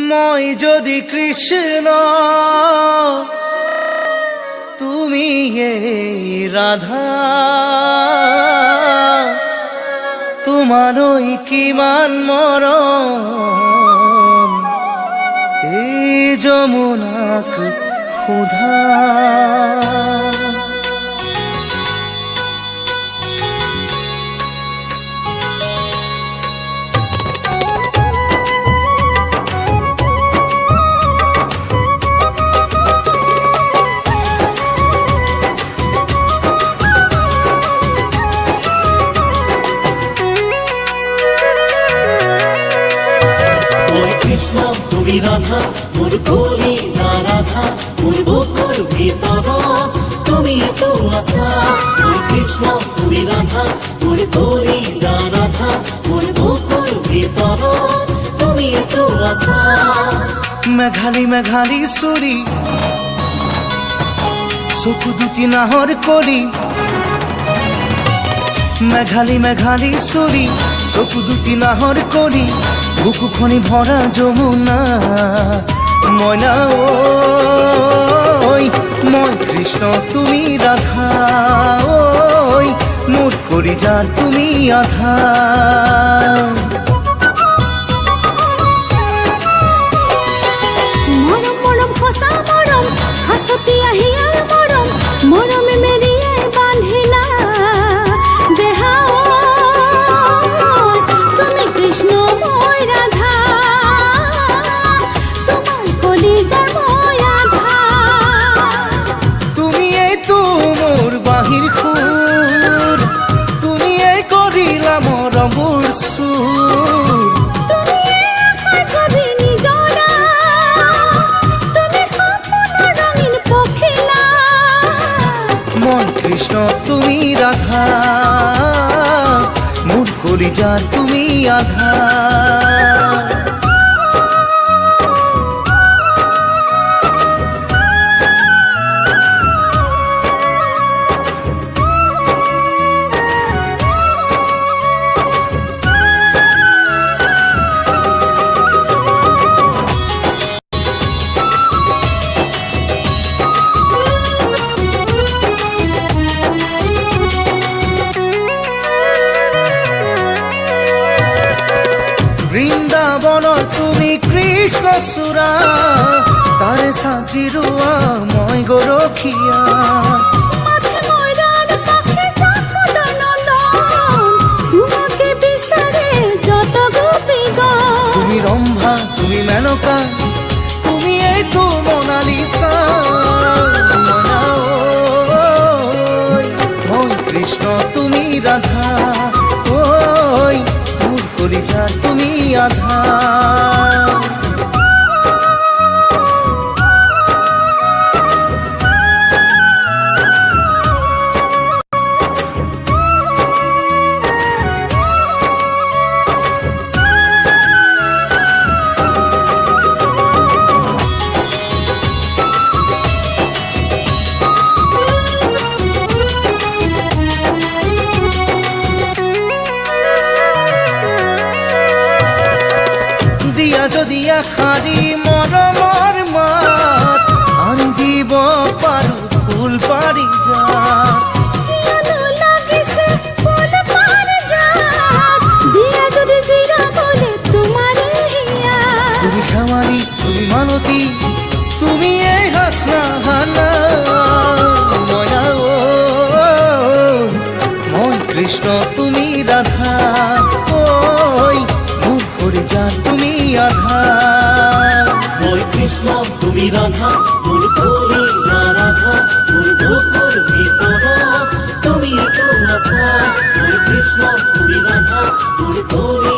মই যদি কৃষ্ণ তুমি এই রাধা, তোমারই কিমান মরম এই যমুনাক ক্ষুধা। কৃষ্ণ তুমি রাধা, মোর কলিজা রাধা, মোর বুকুর ভিতর তুমি তো আশা। কৃষ্ণ তুমি রাধা, মোর কলিজা রাধা, মোর বুকুর ভিতর তুমি তো আশা। মেঘালী মেঘালী সুরি চকু দুটি নাহৰ কলি, মেঘালী মেঘালী সুরি চকু দুটি নাহৰ কলি, বুকুখনি ভরা যমুনা ময়না ঐ মই কৃষ্ণ তুমি রাধা, ঐ মোর কলিজার তুমি আধা। মরম মরম খসা মরম হাসতি আহিয়ার মরম, মরমে মেরিয়ে বাঁধিলা দেহা। তুমি কৃষ্ণ মই রাধা, তোমার কলিজার মই আধা। তুমি এই তো মোর বাহির খুর, তুমি এই করিলা মরমুর সুর। তুমি আকার কবি নিজরা, তুমি কল্পনা রঙিন পখিলা। মন কৃষ্ণ তুমি রাধা, মোর কলিজার তুমি আধা। বৃন্দাবনৰ তুমি কৃষ্ণ চূড়া, তাৰে সাজিৰোৱা মই গৰখীয়া। মাথে ময়দান পাখি চাঁদর নন্দন, তোমাকে বিচারে যত গোপীগণ। তুমি ৰম্ভা তুমি মেনকা, তুমি এই তো মোনালিসা মনা ঐ মই কৃষ্ণ তুমি রাধা, ঐ মোর কলিজার তুমি আধা। দিয়া যদি এখানি মৰমৰ মাত, আমি দিব পাৰো ফুল পাৰি যাত। কিয়নো লাগিছে ফুল পারিজাত, দিয়া যদি জিরা বলে তোমারে হিয়া। তুমি খামারি তুমি মানতী, তুমি এই হাসনা ময়না মই কৃষ্ণ তুমি রাধা, ঐ মোর কলিজার তুমি আধা। ওই কৃষ্ণ তুমি রাধা, মোর কলিজা রাধা, মোর বুকুর ভিতর তুমি তো আশা। ওই কৃষ্ণ তুমি রাধা, মোর কলিজা